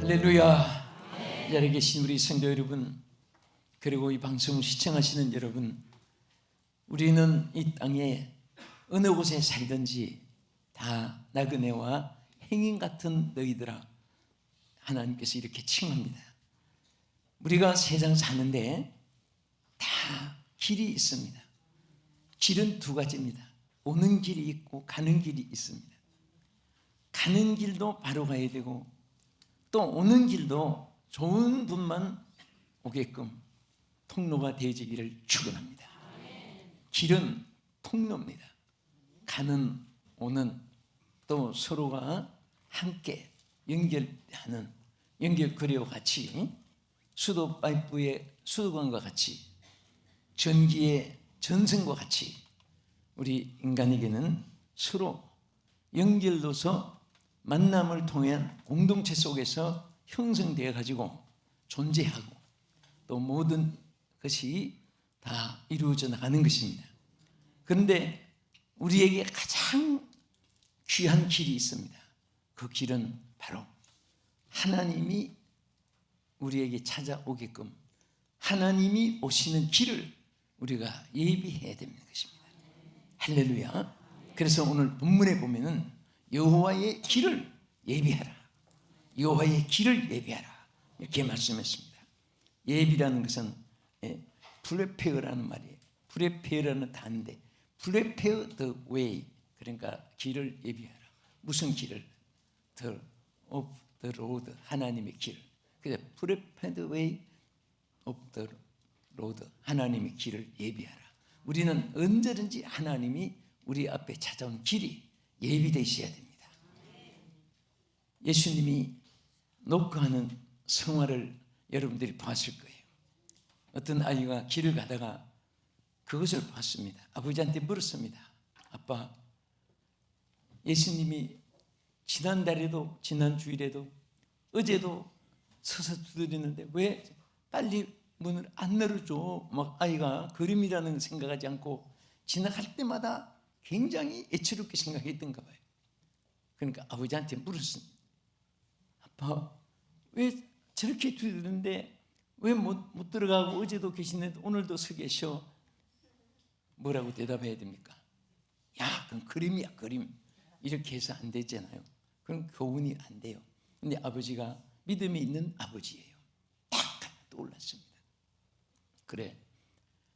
할렐루야. 이 자리에 계신 우리 성도 여러분, 그리고 이 방송을 시청하시는 여러분, 우리는 이 땅에 어느 곳에 살든지 다 나그네와 행인 같은 너희들아, 하나님께서 이렇게 칭합니다. 우리가 세상 사는데 다 길이 있습니다. 길은 두 가지입니다. 오는 길이 있고 가는 길이 있습니다. 가는 길도 바로 가야 되고 또 오는 길도 좋은 분만 오게끔 통로가 되어지기를 축원합니다. 길은 통로입니다. 가는 오는 또 서로가 함께 연결하는 연결고리와 같이 수도 파이프의 수도관과 같이 전기의 전선과 같이 우리 인간에게는 서로 연결돼서 만남을 통한 공동체 속에서 형성되어 가지고 존재하고 또 모든 것이 다 이루어져 나가는 것입니다. 그런데 우리에게 가장 귀한 길이 있습니다. 그 길은 바로 하나님이 우리에게 찾아오게끔 하나님이 오시는 길을 우리가 예비해야 되는 것입니다. 할렐루야. 그래서 오늘 본문에 보면은 여호와의 길을 예비하라, 여호와의 길을 예비하라 이렇게 말씀했습니다. 예비라는 것은 프레페어라는 말이에요. 프레페어라는 단어인데 프레페어 the way, 그러니까 길을 예비하라. 무슨 길을? the of the road, 하나님의 길. 그래서 prepare the way of the road, 하나님의 길을 예비하라. 우리는 언제든지 하나님이 우리 앞에 찾아온 길이 예비되어 있어야 됩니다. 예수님이 녹화하는 성화를 여러분들이 봤을 거예요. 어떤 아이가 길을 가다가 그것을 봤습니다. 아버지한테 물었습니다. 아빠, 예수님이 지난달에도 지난주일에도 어제도 서서 두드리는데 왜 빨리 문을 안 열어줘? 막 아이가 그림이라는 생각하지 않고 지나갈 때마다 굉장히 애처롭게 생각했던가 봐요. 그러니까 아버지한테 물었습니다. 아빠, 왜 저렇게 두드리는데 왜 못 들어가고 어제도 계시는데 오늘도 서 계셔? 뭐라고 대답해야 됩니까? 야, 그건 그림이야, 그림. 이렇게 해서 안 되잖아요. 그럼 교훈이 안 돼요. 근데 아버지가 믿음이 있는 아버지예요. 딱 떠올랐습니다. 그래,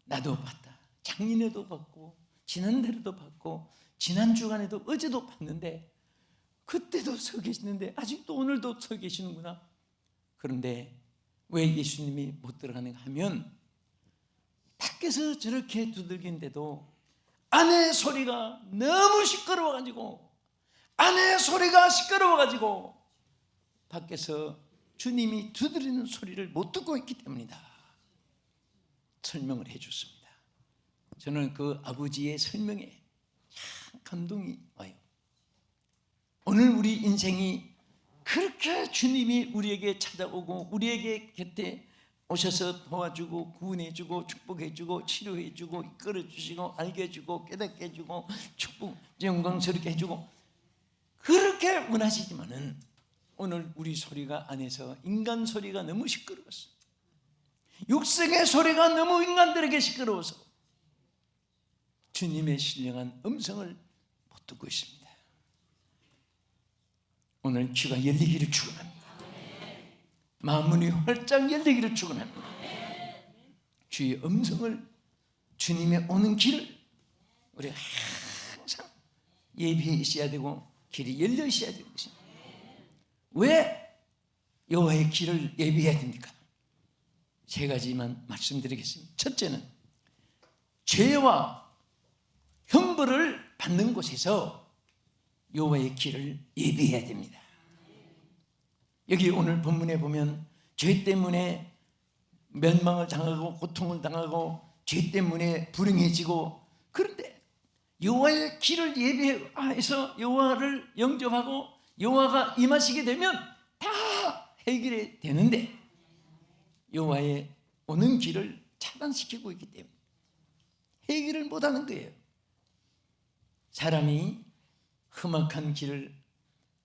나도 봤다. 작년에도 봤고 지난달에도 봤고 지난 주간에도 어제도 봤는데 그때도 서 계시는데 아직도 오늘도 서 계시는구나. 그런데 왜 예수님이 못 들어가는가 하면 밖에서 저렇게 두들긴데도 안의 소리가 너무 시끄러워가지고 안의 소리가 시끄러워가지고 밖에서 주님이 두드리는 소리를 못 듣고 있기 때문이다. 설명을 해줬습니다. 저는 그 아버지의 설명에 참 감동이 와요. 오늘 우리 인생이 그렇게 주님이 우리에게 찾아오고 우리에게 곁에 오셔서 도와주고 구원해주고 축복해주고 치료해주고 이끌어주시고 알게 해주고 깨닫게 해주고 축복 영광스럽게 해주고 그렇게 원하시지만은 오늘 우리 소리가 안에서 인간 소리가 너무 시끄러웠어. 육성의 소리가 너무 인간들에게 시끄러워서 주님의 신령한 음성을 못 듣고 있습니다. 오늘 귀가 열리기를 축원합니다. 마음문이 활짝 열리기를 축원합니다. 주의 음성을, 주님의 오는 길을 우리가 항상 예비해 있어야 되고 길이 열려 있어야 되는 것입니다. 왜 여호와의 길을 예비해야 됩니까? 세 가지만 말씀드리겠습니다. 첫째는 죄와 형벌을 받는 곳에서 여호와의 길을 예비해야 됩니다. 여기 오늘 본문에 보면 죄 때문에 멸망을 당하고 고통을 당하고 죄 때문에 불행해지고, 그런데 여호와의 길을 예비해서 여호와를 영접하고 여호와가 임하시게 되면 다 해결이 되는데 여호와의 오는 길을 차단시키고 있기 때문에 해결을 못하는 거예요. 사람이 험악한 길을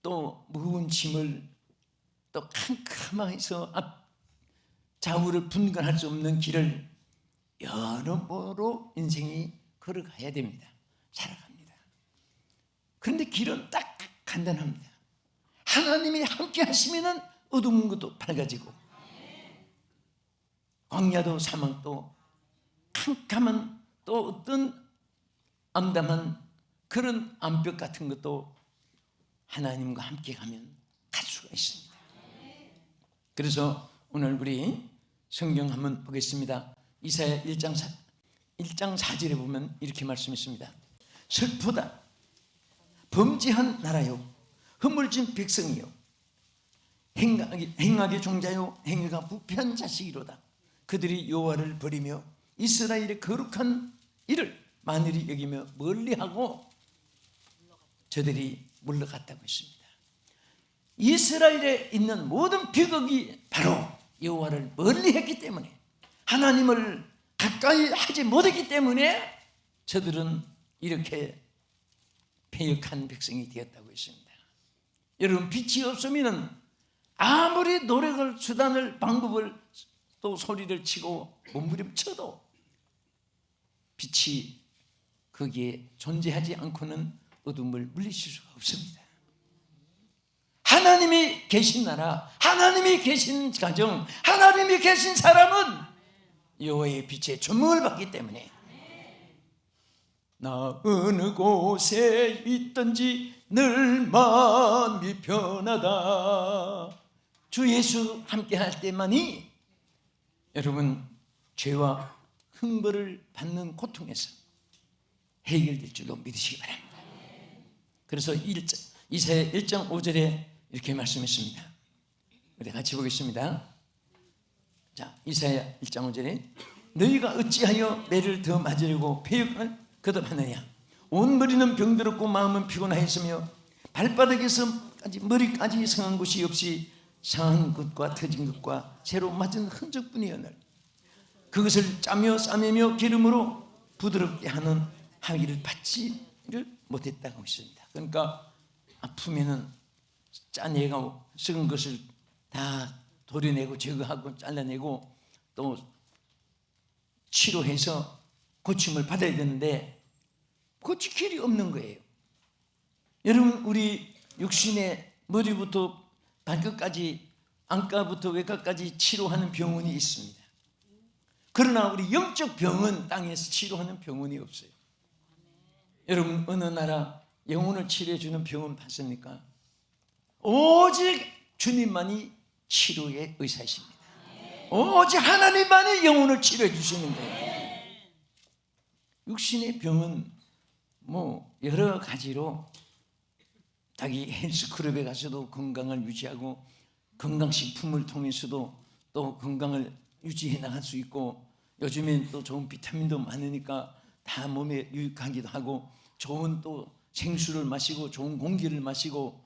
또 무거운 짐을 또 캄캄해서 좌우를 분간할 수 없는 길을 여러모로 인생이 걸어가야 됩니다. 살아갑니다. 그런데 길은 딱 간단합니다. 하나님이 함께 하시면 어두운 것도 밝아지고, 광야도 사막도 캄캄한 또 어떤 암담한 그런 암벽 같은 것도 하나님과 함께 가면 갈 수가 있습니다. 그래서 오늘 우리 성경 한번 보겠습니다. 이사야 1장 4절에 보면 이렇게 말씀했습니다. 슬프다 범죄한 나라요 허물진 백성이요 행악의 종자요 행위가 부패한 자식이로다. 그들이 여호와를 버리며 이스라엘의 거룩한 일을 만일이 여기며 멀리하고 저들이 물러갔다고 했습니다. 이스라엘에 있는 모든 비극이 바로 여호와를 멀리했기 때문에, 하나님을 가까이 하지 못했기 때문에 저들은 이렇게 패역한 백성이 되었다고 했습니다. 여러분, 빛이 없으면 아무리 노력을, 수단을, 방법을, 또 소리를 치고 몸부림쳐도 빛이 거기에 존재하지 않고는 어둠을 물리칠 수가 없습니다. 하나님이 계신 나라, 하나님이 계신 가정, 하나님이 계신 사람은 여호와의 빛에 조명을 받기 때문에 나 어느 곳에 있든지 늘 마음이 편하다. 주 예수 함께 할 때만이 여러분 죄와 형벌을 받는 고통에서 해결될 줄로 믿으시기 바랍니다. 그래서 이사야 1장 5절에 이렇게 말씀했습니다. 우리 같이 보겠습니다. 자, 이사야 1장 5절에 너희가 어찌하여 매를 더 맞으려고 패역을 거듭하느냐. 온 머리는 병들었고 마음은 피곤하였으며 발바닥에서까지 머리까지 상한 곳이 없이 상한 것과 터진 것과 새로 맞은 흔적뿐이오늘 그것을 짜며 싸매며 기름으로 부드럽게 하는 하기를 받지를 못했다고 했습니다. 그러니까 아프면은 짜내고 썩은 것을 다 도려내고 제거하고 잘라내고 또 치료해서 고침을 받아야 되는데 고칠 길이 없는 거예요. 여러분, 우리 육신의 머리부터 발끝까지, 안과부터 외과까지 치료하는 병원이 있습니다. 그러나 우리 영적 병은 땅에서 치료하는 병원이 없어요. 여러분, 어느 나라 영혼을 치료해 주는 병원 봤습니까? 오직 주님만이 치료의 의사이십니다. 오직 하나님만이 영혼을 치료해 주시는 거예요. 육신의 병은 뭐 여러 가지로 자기 헬스클럽에 가서도 건강을 유지하고 건강식품을 통해서도 또 건강을 유지해 나갈 수 있고, 요즘엔 또 좋은 비타민도 많으니까 다 몸에 유익하기도 하고, 좋은 또 생수를 마시고 좋은 공기를 마시고,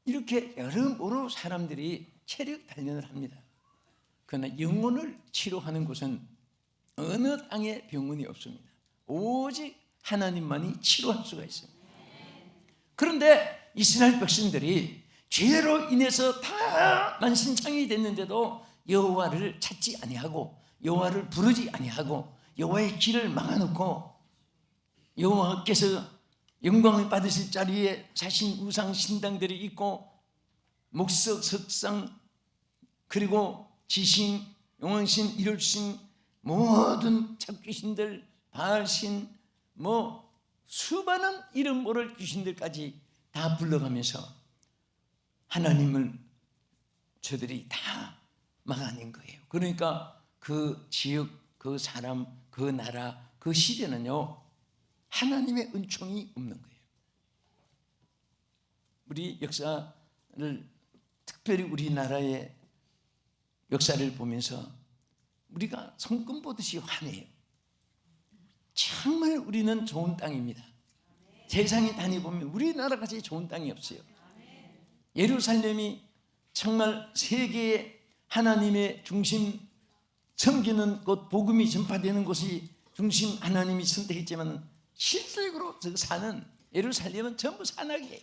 이렇게 여러모로 사람들이 체력 단련을 합니다. 그러나 영혼을 치료하는 곳은 어느 땅에 병원이 없습니다. 오직 하나님만이 치료할 수가 있습니다. 그런데 이스라엘 백성들이 죄로 인해서 다 만신창이 됐는데도 여호와를 찾지 아니하고 여호와를 부르지 아니하고 여호와의 길을 막아놓고 여호와께서 영광을 받으실 자리에 자신 우상 신당들이 있고 목석, 석상, 그리고 지신, 용왕신, 일월신, 모든 잡귀신들, 바알신, 뭐 수많은 이름 모를 귀신들까지 다 불러가면서 하나님을 저들이 다 막아낸 거예요. 그러니까 그 지역, 그 사람, 그 나라, 그 시대는요 하나님의 은총이 없는 거예요. 우리 역사를, 특별히 우리나라의 역사를 보면서 우리가 손금 보듯이 화내요. 정말 우리는 좋은 땅입니다. 세상에 다니보면 우리나라같이 좋은 땅이 없어요. 예루살렘이 정말 세계의 하나님의 중심, 섬기는 곳, 복음이 전파되는 곳이 중심, 하나님이 선택했지만 실질적으로 저 사는 예루살렘은 전부 산악이에요.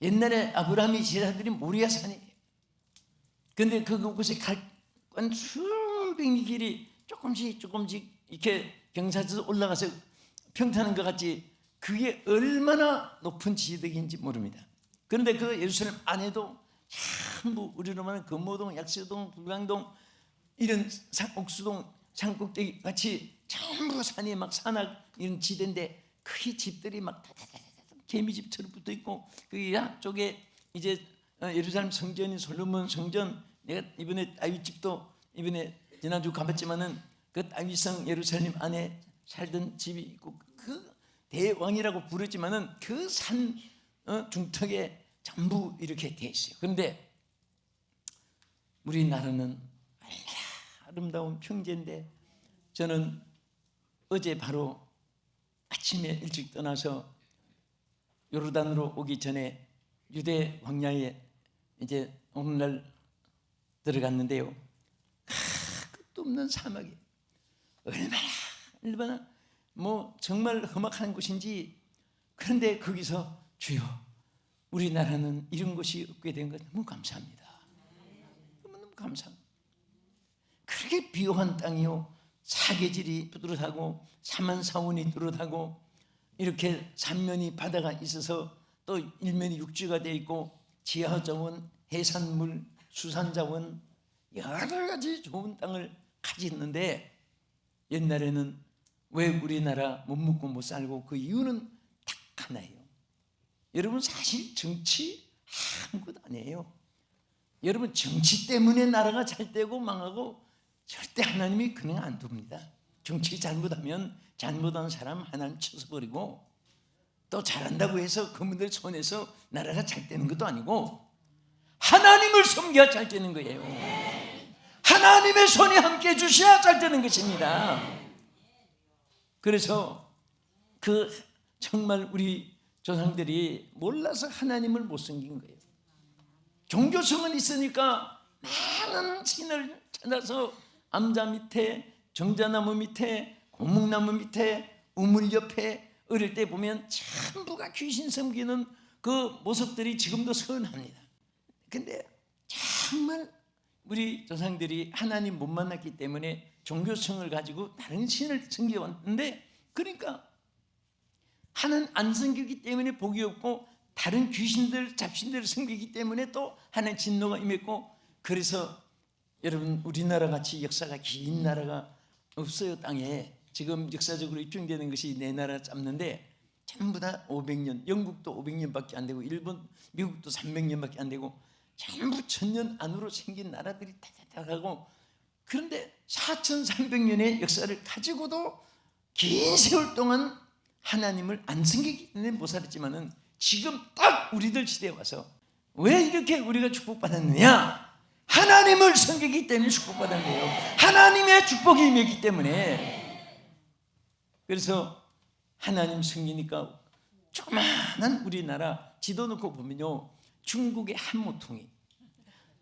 옛날에 아브라함이 제자들이 모리아 산이에요. 근데 그곳에 갈 수백리 길이 조금씩 이렇게 경사져서 올라가서 평탄한 것 같지 그게 얼마나 높은 지대인지 모릅니다. 그런데 그 예루살렘 안에도 전부 우리로 말하면 금호동, 약수동, 불광동 이런 옥수동, 산꼭대기 같이 전부 산이 막 산악 이런 지대인데 그 집들이 막 개미집처럼 붙어 있고 그 양쪽에 이제 예루살렘 성전인 솔로몬 성전, 내가 이번에 다윗 집도 이번에 지난주 가봤지만은 그 다윗성 예루살렘 안에 살던 집이 있고 그 대왕이라고 부르지만은 그 산 중턱에 전부 이렇게 돼 있어요. 그런데 우리나라는 아름다운 평지인데 저는 어제 바로 아침에 일찍 떠나서 요르단으로 오기 전에 유대 광야에 이제 오늘날 들어갔는데요. 끝도 없는 사막이 얼마나 뭐 정말 험악한 곳인지. 그런데 거기서 주여 우리나라는 이런 곳이 없게 된 것 너무 감사합니다. 너무 감사합니다. 그렇게 비호한 땅이요 사계질이 뚜렷하고 사만사원이 뚜렷하고 이렇게 삼면이 바다가 있어서 또 일면이 육지가 되어 있고 지하자원, 해산물, 수산자원 여러 가지 좋은 땅을 가지고 있는데 옛날에는 왜 우리나라 못 먹고 못 살고 그 이유는 딱 하나예요. 여러분 사실 정치 아무것도 아니에요. 여러분 정치 때문에 나라가 잘 되고 망하고 절대 하나님이 그냥 안 둡니다. 정치 잘못하면 잘못한 사람 하나님 쳐서버리고 또 잘한다고 해서 그분들 손에서 나라가 잘 되는 것도 아니고 하나님을 섬겨야 잘 되는 거예요. 하나님의 손이 함께 해주셔야 잘 되는 것입니다. 그래서 그 정말 우리 조상들이 몰라서 하나님을 못 섬긴 거예요. 종교성은 있으니까 많은 신을 찾아서 암자 밑에, 정자나무 밑에, 고목나무 밑에, 우물 옆에 어릴 때 보면 전부가 귀신 섬기는 그 모습들이 지금도 선합니다. 근데 정말 우리 조상들이 하나님 못 만났기 때문에 종교성을 가지고 다른 신을 섬겨왔는데, 그러니까 하나님 안 섬기기 때문에 복이 없고 다른 귀신들, 잡신들을 섬기기 때문에 또 하나님 진노가 임했고, 그래서 여러분 우리나라 같이 역사가 긴 나라가 없어요. 땅에 지금 역사적으로 입증되는 것이 네 나라 잡는데 전부 다 500년, 영국도 500년밖에 안 되고 일본, 미국도 300년밖에 안 되고 전부 1000년 안으로 생긴 나라들이 다다다하고, 그런데 4300년의 역사를 가지고도 긴 세월 동안 하나님을 안 섬기기 때문에 못 살았지만은 지금 딱 우리들 시대에 와서 왜 이렇게 우리가 축복받았느냐? 하나님을 섬기기 때문에 축복받은 거예요. 하나님의 축복이 임했기 때문에. 그래서 하나님 섬기니까 조그마한 우리나라 지도 놓고 보면요, 중국의 한 모퉁이,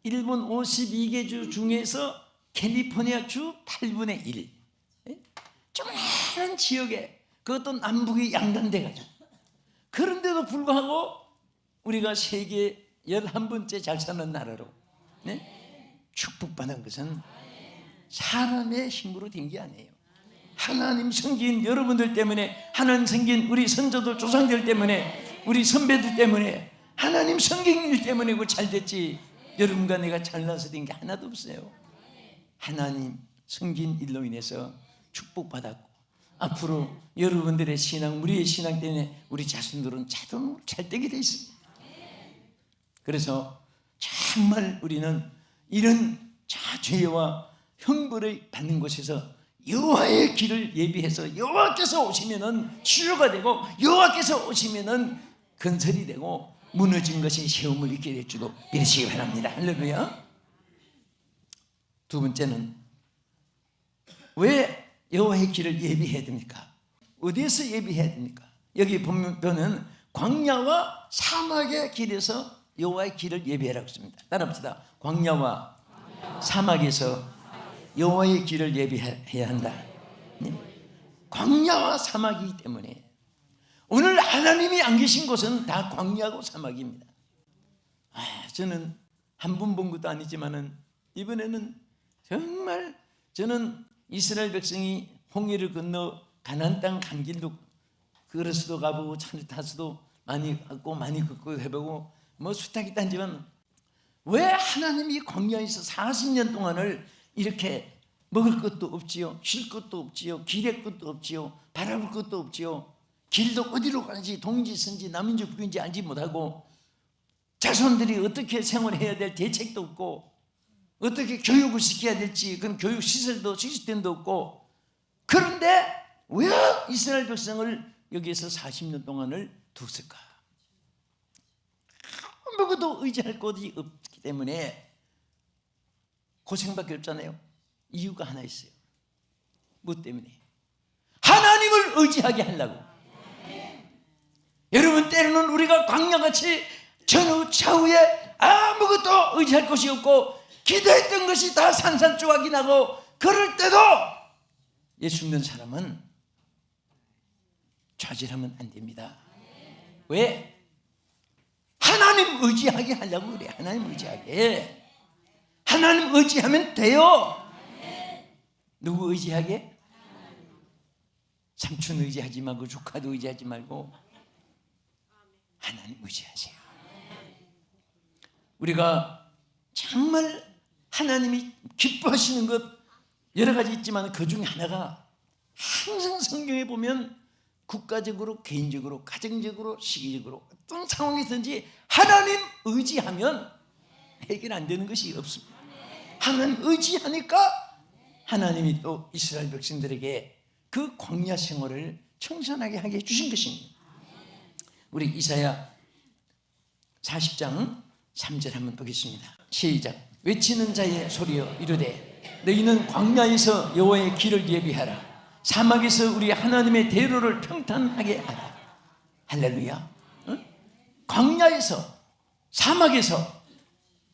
일본 52개 주 중에서 캘리포니아 주 8분의 1, 조그마한 지역에, 그것도 남북이 양단돼가지고, 그런데도 불구하고 우리가 세계 11번째 잘 사는 나라로 축복받은 것은 사람의 힘으로 된 게 아니에요. 하나님 섬긴 여러분들 때문에, 하나님 섬긴 우리 선조들, 조상들 때문에, 우리 선배들 때문에, 하나님 섬긴 일 때문에 그 잘 됐지, 여러분과 내가 잘나서 된 게 하나도 없어요. 하나님 섬긴 일로 인해서 축복받았고, 앞으로 여러분들의 신앙, 우리의 신앙 때문에 우리 자손들은 자동으로 잘 되게 돼 있습니다. 그래서 정말 우리는 이런 죄와 형벌을 받는 곳에서 여호와의 길을 예비해서 여호와께서 오시면은 치료가 되고, 여호와께서 오시면은 건설이 되고, 무너진 것이 세움을 입게 될 줄도 믿으시기 바랍니다. 할렐루야. 두 번째는 왜 여호와의 길을 예비해야 됩니까? 어디에서 예비해야 됩니까? 여기 보면은 광야와 사막의 길에서 여호와의 길을 예비하라고 했습니다. 따라합시다. 광야와 사막에서 여호와의 길을 예비해야 한다. 광야와 사막이기 때문에 오늘 하나님이 안 계신 곳은 다 광야고 사막입니다. 저는 한 번 본 것도 아니지만은 이번에는 정말 저는 이스라엘 백성이 홍해를 건너 가나안 땅 간 길도 걸어서도 가보고 차를 타서도 많이 갔고 많이 걷고 해보고 뭐 수탉이 딴지만 왜 하나님이 광야에서 40년 동안을 이렇게 먹을 것도 없지요, 쉴 것도 없지요, 길의 것도 없지요, 바라볼 것도 없지요, 길도 어디로 가는지 동지선지 남인지 북인지 알지 못하고 자손들이 어떻게 생활해야 될 대책도 없고 어떻게 교육을 시켜야 될지 그런 교육 시설도 시스템도 없고, 그런데 왜 이스라엘 백성을 여기에서 40년 동안을 뒀을까? 아무것도 의지할 곳이 없기 때문에 고생밖에 없잖아요. 이유가 하나 있어요. 뭐 때문에? 하나님을 의지하게 하려고. 여러분, 때로는 우리가 광야같이 전후 좌우에 아무것도 의지할 곳이 없고 기도했던 것이 다 산산조각이 나고 그럴 때도 예수 믿는 사람은 좌절하면 안 됩니다. 왜? 하나님 의지하게 하려고 그래. 하나님 의지하게. 하나님 의지하면 돼요. 누구 의지하게? 삼촌 의지하지 말고 조카도 의지하지 말고 하나님 의지하세요. 우리가 정말 하나님이 기뻐하시는 것 여러 가지 있지만 그 중에 하나가 항상 성경에 보면 국가적으로, 개인적으로, 가정적으로, 시기적으로 어떤 상황이든지 하나님 의지하면 해결 안 되는 것이 없습니다. 하나님 의지하니까 하나님이 또 이스라엘 백성들에게 그 광야 생활을 청산하게 하게 해주신 것입니다. 우리 이사야 40장 3절 한번 보겠습니다. 시작. 외치는 자의 소리여 이르되 너희는 광야에서 여호와의 길을 예비하라. 사막에서 우리 하나님의 대로를 평탄하게 하라. 할렐루야. 응? 광야에서, 사막에서,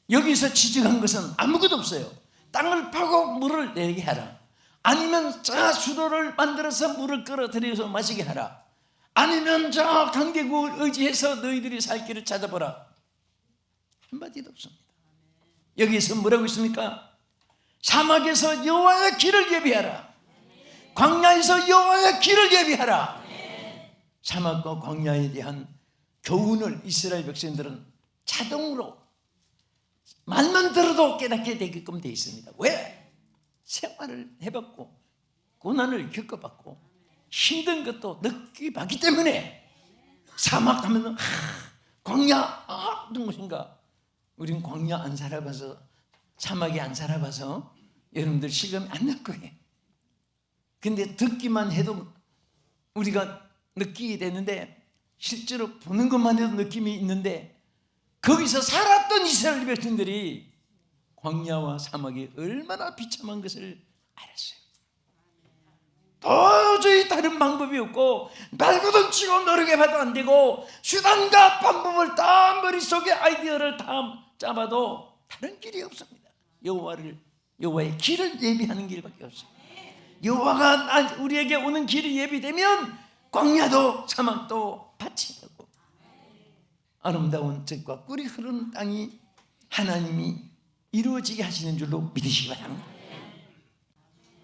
여기서 지적한 것은 아무것도 없어요. 땅을 파고 물을 내게 하라. 아니면 저 수로를 만들어서 물을 끌어들여서 마시게 하라. 아니면 저 강대국을 의지해서 너희들이 살 길을 찾아보라. 한마디도 없습니다. 여기서 뭐라고 있습니까? 사막에서 여호와의 길을 예비하라. 광야에서 여호와의 길을 예비하라. 사막과 광야에 대한 교훈을 이스라엘 백성들은 자동으로 말만 들어도 깨닫게 되게끔 되어 있습니다. 왜? 생활을 해봤고 고난을 겪어봤고 힘든 것도 느껴봤기 때문에. 사막 하면 광야 어떤 것인가. 우린 광야 안 살아봐서, 사막에 안 살아봐서 여러분들 실감이 안 날 거예요. 근데 듣기만 해도 우리가 느끼게 되는데 실제로 보는 것만 해도 느낌이 있는데 거기서 살았던 이스라엘 백성들이 광야와 사막이 얼마나 비참한 것을 알았어요. 도저히 다른 방법이 없고 말고도 치고 노력해봐도 안 되고 수단과 방법을 다 머릿속에 아이디어를 다 짜봐도 다른 길이 없습니다. 여호와의 길을 예비하는 길밖에 없습니다. 여호와가 우리에게 오는 길이 예비되면 광야도 사막도 밭이 되고 아름다운 젖과 꿀이 흐르는 땅이 하나님이 이루어지게 하시는 줄로 믿으시기 바랍니다.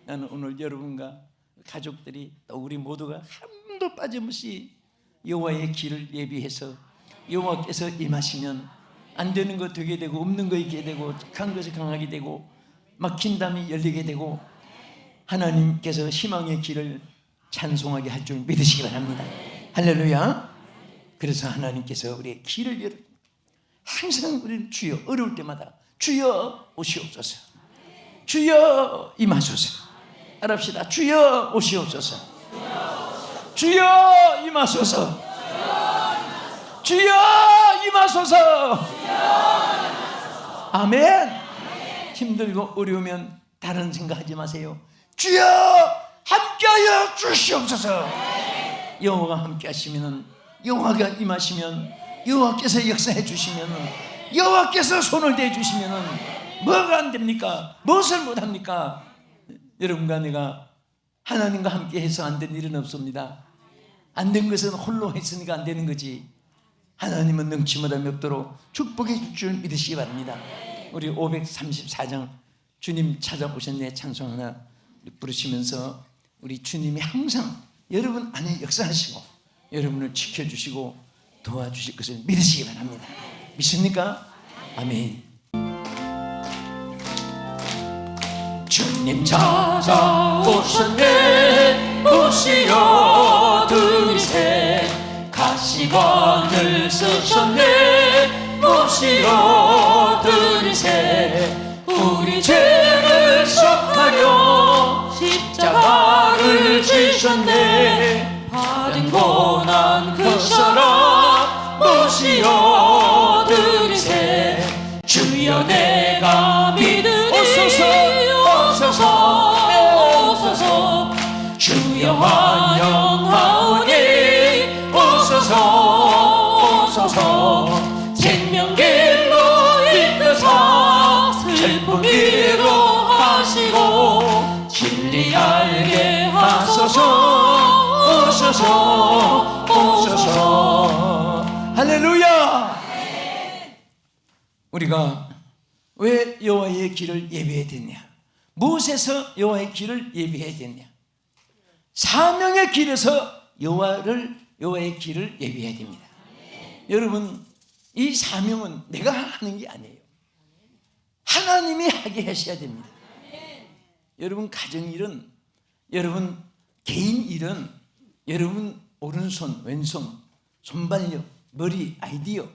나는 오늘 여러분과 가족들이 또 우리 모두가 한도 빠짐없이 여호와의 길을 예비해서 여호와께서 임하시면 안 되는 거 되게 되고 없는 거 있게 되고 강한 것이 강하게 되고 막힌 담이 열리게 되고 하나님께서 희망의 길을 찬송하게 할 줄 믿으시기 바랍니다. 할렐루야. 그래서 하나님께서 우리의 길을 열어 항상 우리는 주여 어려울 때마다 주여 오시옵소서, 주여 임하소서. 따라합시다. 주여 오시옵소서, 주여 임하소서, 주여 임하소서. 아멘. 힘들고 어려우면 다른 생각하지 마세요. 주여 함께하여 주시옵소서. 여호와가 함께하시면, 여호와가 임하시면, 여호와께서 역사해 주시면, 여호와께서 손을 대 주시면 뭐가 안 됩니까? 무엇을 못합니까? 여러분과 내가 하나님과 함께해서 안 된 일은 없습니다. 안 된 것은 홀로 했으니까 안 되는 거지. 하나님은 능치 못함이 없도록 축복해 줄 줄 믿으시기 바랍니다. 우리 534장 주님 찾아오셨네 찬송 하나 부르시면서 우리 주님이 항상 여러분 안에 역사하시고 여러분을 지켜주시고 도와주실 것을 믿으시기 바랍니다. 믿습니까? 아멘. 주님 찾아오셨네 오시어 들이세 가시관을 쓰셨네 오시어 들이세 우리 죄를 속하려 십자가를 지셨네 받은 고난 그 사람 오시어 들이세 주여 내가 믿으니 오소서 주여 환영하오니 오소서 생명길로 이끄사 슬픔 위로하시고 진리 알게 하소서 오소서 할렐루야. 우리가 왜 여호와의 길을 예비해야 됐냐? 무엇에서 여호와의 길을 예비해야 됐냐? 사명의 길에서 여호와의 길을 예비해야 됩니다. 여러분, 이 사명은 내가 하는 게 아니에요. 하나님이 하게 하셔야 됩니다. 여러분 가정일은, 여러분 개인 일은, 여러분 오른손, 왼손, 손발력, 머리, 아이디어,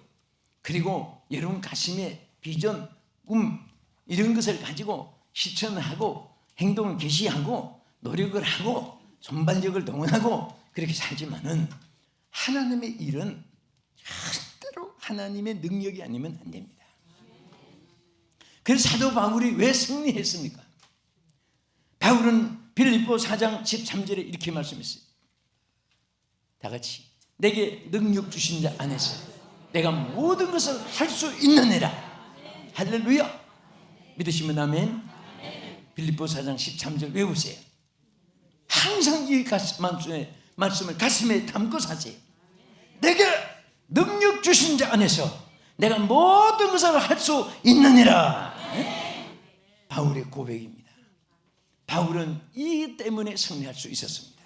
그리고 여러분 가슴에 비전, 꿈 이런 것을 가지고 실천하고 행동을 개시하고 노력을 하고 손발력을 동원하고 그렇게 살지만은 하나님의 일은 절대로 하나님의 능력이 아니면 안 됩니다. 그래서 사도 바울이 왜 승리했습니까? 바울은 빌립보 4장 13절에 이렇게 말씀했어요. 다 같이 내게 능력 주신 자 안에서 내가 모든 것을 할 수 있느니라. 할렐루야. 믿으시면 아멘. 빌립보 4장 13절 외우세요. 항상 이 말씀을 가슴에 담고 사세요. 내게 능력 주신 자 안에서 내가 모든 것을 할 수 있느니라. 바울의 고백입니다. 바울은 이 때문에 승리할 수 있었습니다.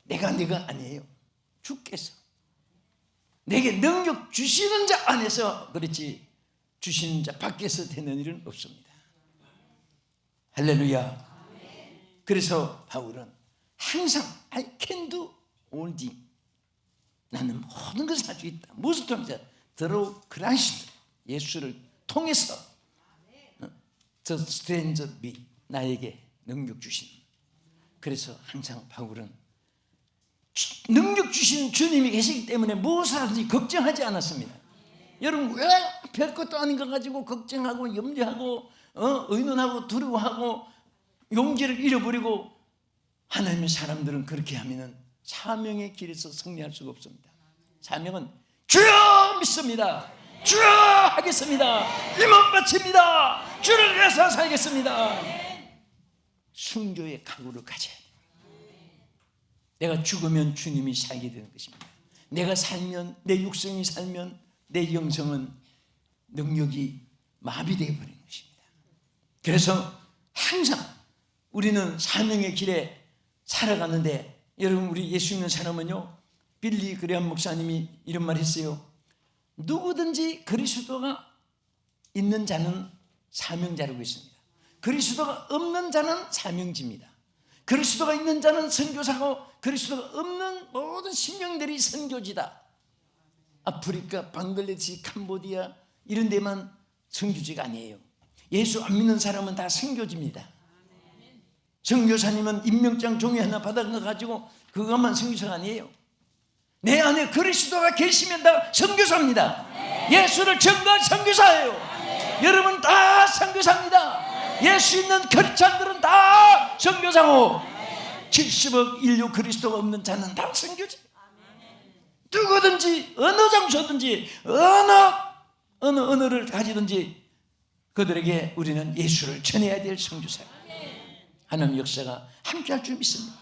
내가 아니에요. 주께서 내게 능력 주시는 자 안에서 그렇지 주시는 자 밖에서 되는 일은 없습니다. 할렐루야. 그래서 바울은 항상 I can do all things. 나는 모든 것을 할 수 있다. 무엇을 통해서? through Christ, 예수를 통해서 the strength me, 나에게 능력 주신. 그래서 항상 바울은 능력 주신 주님이 계시기 때문에 무엇을 하든지 걱정하지 않았습니다. 여러분 왜 별것도 아닌 거 가지고 걱정하고 염려하고 의논하고 두려워하고 용기를 잃어버리고 하나님의 사람들은 그렇게 하면은 사명의 길에서 승리할 수가 없습니다. 사명은 주여 믿습니다. 주여 하겠습니다. 힘을 바칩니다. 주를 위해서 살겠습니다. 순교의 각오를 가져야 돼요. 내가 죽으면 주님이 살게 되는 것입니다. 내가 살면, 내 육성이 살면 내 영성은 능력이 마비되어 버리는 것입니다. 그래서 항상 우리는 사명의 길에 살아가는데, 여러분 우리 예수 믿는 사람은요, 빌리 그레함 목사님이 이런 말 했어요. 누구든지 그리스도가 있는 자는 사명자라고 했습니다. 그리스도가 없는 자는 사명지입니다. 그리스도가 있는 자는 선교사고 그리스도가 없는 모든 신령들이 선교지다. 아프리카, 방글라데시, 캄보디아 이런 데만 선교지가 아니에요. 예수 안 믿는 사람은 다 선교지입니다. 선교사님은 임명장 종이 하나 받아가지고 그것만 선교사가 아니에요. 내 안에 그리스도가 계시면 다 선교사입니다. 예수를 전가할 선교사예요. 여러분 다 선교사입니다. 예수 있는 크리스찬들은 다 선교사고 70억 인류 그리스도가 없는 자는 다 선교지. 누구든지 어느 장소든지 어느 언어를 가지든지 그들에게 우리는 예수를 전해야 될 선교사예요. 하나님 역사가 함께할 줄 믿습니다.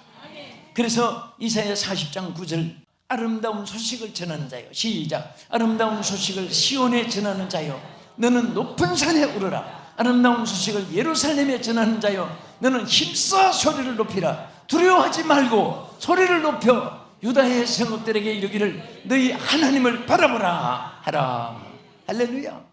그래서 이사야 40장 9절 아름다운 소식을 전하는 자요. 시작. 아름다운 소식을 시온에 전하는 자요. 너는 높은 산에 오르라. 아름다운 소식을 예루살렘에 전하는 자여, 너는 힘써 소리를 높이라. 두려워하지 말고 소리를 높여 유다의 성읍들에게 이르기를 너희 하나님을 바라보라 하라. 할렐루야.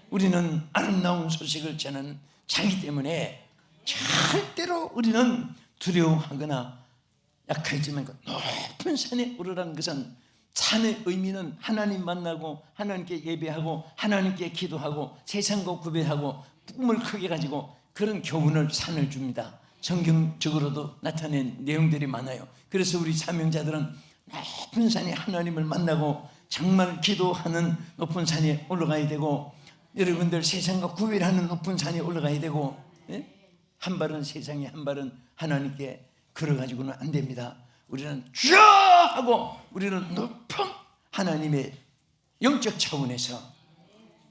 우리는 아름다운 소식을 전하는 자이기 때문에 절대로 우리는 두려워하거나 약하지만 그 높은 산에 오르라는 것은, 산의 의미는 하나님 만나고 하나님께 예배하고 하나님께 기도하고 세상과 구별하고 꿈을 크게 가지고 그런 교훈을 산을 줍니다. 성경적으로도 나타낸 내용들이 많아요. 그래서 우리 사명자들은 높은 산에 하나님을 만나고 정말 기도하는 높은 산에 올라가야 되고, 여러분들 세상과 구별하는 높은 산에 올라가야 되고, 한 발은 세상에 한 발은 하나님께 걸어가지고는 안 됩니다. 우리는 쫙 하고 우리는 높은 하나님의 영적 차원에서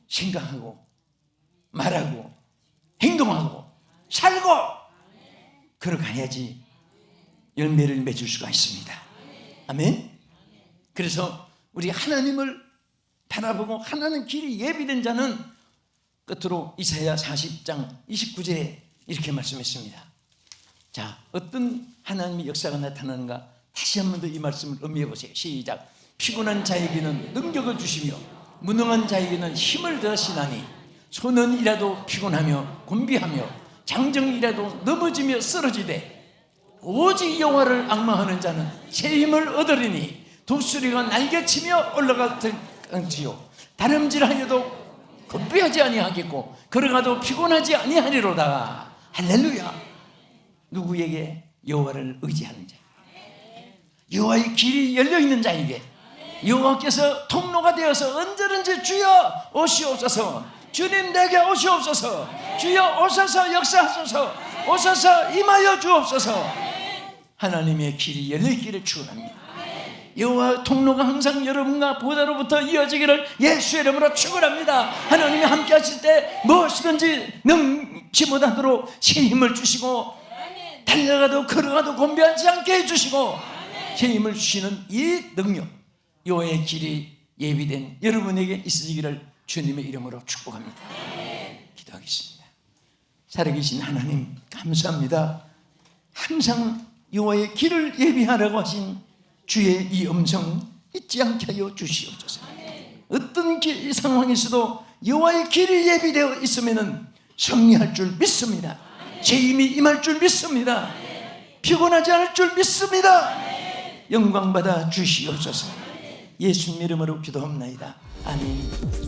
생각하고 말하고 행동하고 살고 걸어가야지 열매를 맺을 수가 있습니다. 아멘. 그래서 우리 하나님을 바라보고 하나님 길이 예비된 자는 끝으로 이사야 40장 29절에 이렇게 말씀했습니다. 자, 어떤 하나님의 역사가 나타나는가? 다시 한 번 더 이 말씀을 음미해 보세요. 시작. 피곤한 자에게는 능력을 주시며 무능한 자에게는 힘을 더하시나니, 소년이라도 피곤하며 곤비하며 장정이라도 넘어지며 쓰러지되 오직 여호와를 앙망하는 자는 새 힘을 얻으리니 독수리가 날개치며 올라갈지요 다름질하여도 곤비하지 아니하겠고 걸어가도 피곤하지 아니하리로다. 할렐루야. 누구에게? 여호와를 의지하는 자, 여호와의 길이 열려있는 자에게 여호와께서 통로가 되어서 언제든지 주여 오시옵소서, 주님 내게 오시옵소서, 주여 오셔서 역사하소서, 오셔서 임하여 주옵소서. 하나님의 길이 열려있기를 축원합니다. 여호와 통로가 항상 여러분과 보다로부터 이어지기를 예수의 이름으로 축원합니다. 하나님이 함께 하실 때 무엇이든지 능치 못하도록 새 힘을 주시고 달려가도 걸어가도 곤비하지 않게 해주시고 새 힘을 주시는 이 능력, 여호와의 길이 예비된 여러분에게 있으시기를 주님의 이름으로 축복합니다. 기도하겠습니다. 살아계신 하나님 감사합니다. 항상 여호와의 길을 예비하라고 하신 주의 이 음성 잊지 않게 하여 주시옵소서. 어떤 길 상황에서도 여호와의 길이 예비되어 있으면 승리할 줄 믿습니다. 제 힘이 임할 줄 믿습니다. 피곤하지 않을 줄 믿습니다. 영광받아 주시옵소서. 예수님 이름으로 기도합나이다. 아멘.